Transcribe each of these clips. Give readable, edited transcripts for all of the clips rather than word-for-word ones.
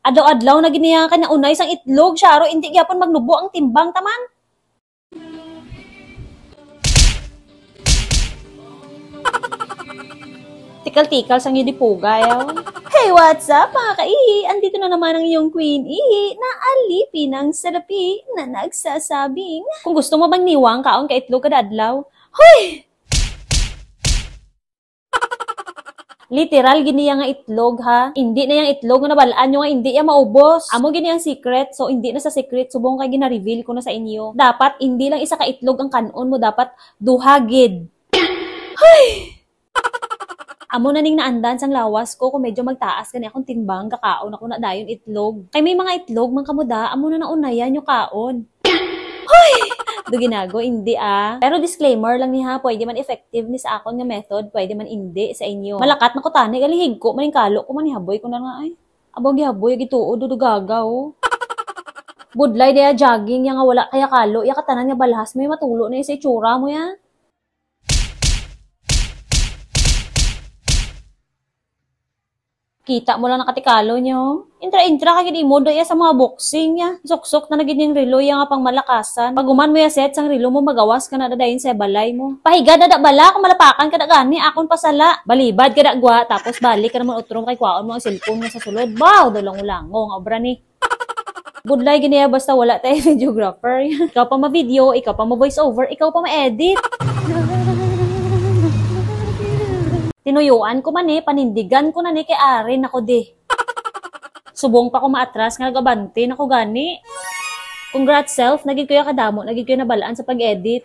Adlaw-adlaw na giniya ka na unay sang itlog, syaro, hindi gyapon magnubo ang timbang taman. Tikal-tikal sang yun yaw. Hey, what's up mga kaihi? Andito na naman ang iyong Queen Ihi na alipin ng salapi na nagsasabing kung gusto mo bang niwang kaon ka itlog kada adlaw, hoy! Literal gini nga itlog ha. Hindi na yang itlog nga nabalaan nyo nga hindi ya maubos. Amo gini ang secret. So hindi na sa secret subong kay gina-reveal ko na sa inyo. Dapat hindi lang isa ka itlog ang kanon mo, dapat duhagid. Hoy! Amo na ning naandan sang lawas ko kung medyo magtaas kani akong timbang kakaon ako na dayon itlog. Kay may mga itlog man kamuda amo na naunayan yung kaon. Hoy! Do ginago, hindi Pero disclaimer lang ni ha, pwede man effective ni sa akon nga method, pwede man hindi sa inyo. Malakat na ko tani, galihig ko, maning kalo ko, manihaboy ko na nga ay. Abang gihaboy, gituod, dudugagaw. Budlay daya jogging, yang nga wala kaya kalo, ya katanan nga balhas, may matulo na sa itsura mo ya. Kita mo lang nakatikalo nyo. Intra-intra ka gini mo doya sa mga boxing ya. Sok-sok na naging yung relo ya nga pang malakasan. Pag uman mo ya set sang relo mo magawas ka na dadayin sa balay mo. Pahiga dada bala kung malapakan ka na gani akon pasala. Balibad ka na gwa tapos balik ka naman utrom kay kwaon mo ang cellphone nga sa sulod. Wow, dalang-ulango nga obra ni. Budlay gini basta wala tayo videographer. Ikaw pa ma-video, ikaw pa ma-voice over, ikaw pa ma-edit. Tinuyuan ko man panindigan ko na kay Arin ako di. Subong pa ko maatras nga nagabante na ko gani. Congrats self, naging ko yung kadamo, naging ko yung nabalaan sa pag-edit.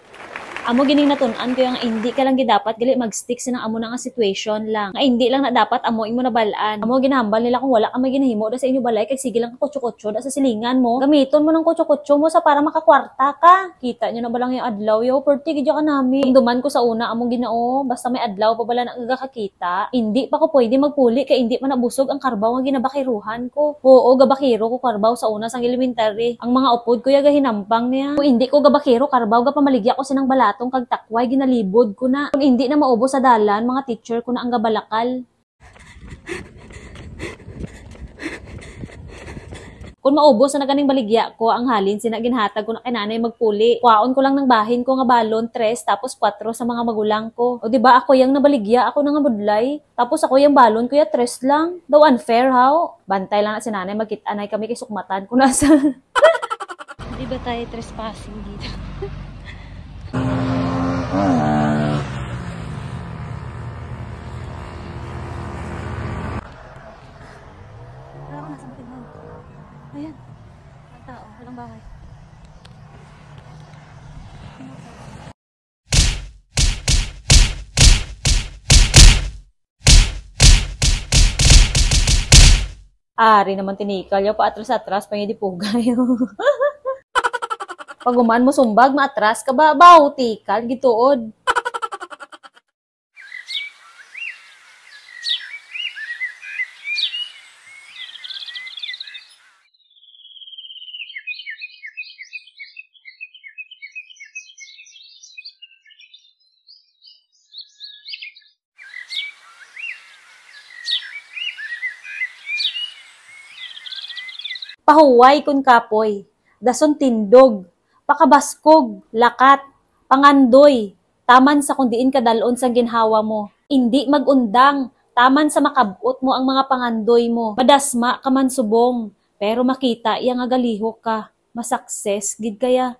Amo gining natunan ko yung hindi ka lang gidapat gali mag-stick sa nang amo na nga situation lang. Nga hindi lang na dapat amo imo nabalaan. Amo ginahambal nila kung wala ka may ginahimo da sa inyo balay kay sige lang ka kutso-kutso da sa silingan mo. Gamiton mo ng kutso-kutso mo sa para makakwarta ka. Kita nyo na ba lang yung adlaw yo, perti gidya ka nami. Duman ko sa una amo Ginoo, basta may adlaw pa bala na gagakakita. Hindi pa ko pwede magpuli kay hindi pa nabusog ang karbaw nga ginabakiruhan ko. Oo, gabakiro ko karbaw sa una sang elementary. Ang mga upod ko yaga hinampang niya. Kung hindi ko gabakiro karbaw ga pamaligya ko sinang balat atong kagtakway ginalibod ko na. Kung hindi na maubos sa dalan, mga teacher ko na ang gabalakal. Kung maubos na naganing baligya ko, ang halin sinaginhatag ko na kay nanay magpuli. Kuwaon ko lang ng bahin ko nga balon, 3, tapos 4 sa mga magulang ko. O diba ako yung nabaligya, ako na nga budlay. Tapos ako yung balon ko, 3 lang. Daw unfair, how? Bantay lang na si nanay, magkit-anay kami kay sukmatan ko nasa. Di ba tayo trespassing dito? Ayan. Ang tao. Walang bahay. Ari naman tinikal. Yaw pa atras-atras. Pangidipugay. Pag uman mo sumbag, maatras ka ba? Baw, tikal. Gituod. Pahuway kun kapoy, dason tindog, pakabaskog, lakat, pangandoy, taman sa kundiin kadalon sa ginhawa mo. Hindi magundang, taman sa makabot mo ang mga pangandoy mo. Madasma ka man subong, pero makita iya nga galihok ka, masakses gid kaya.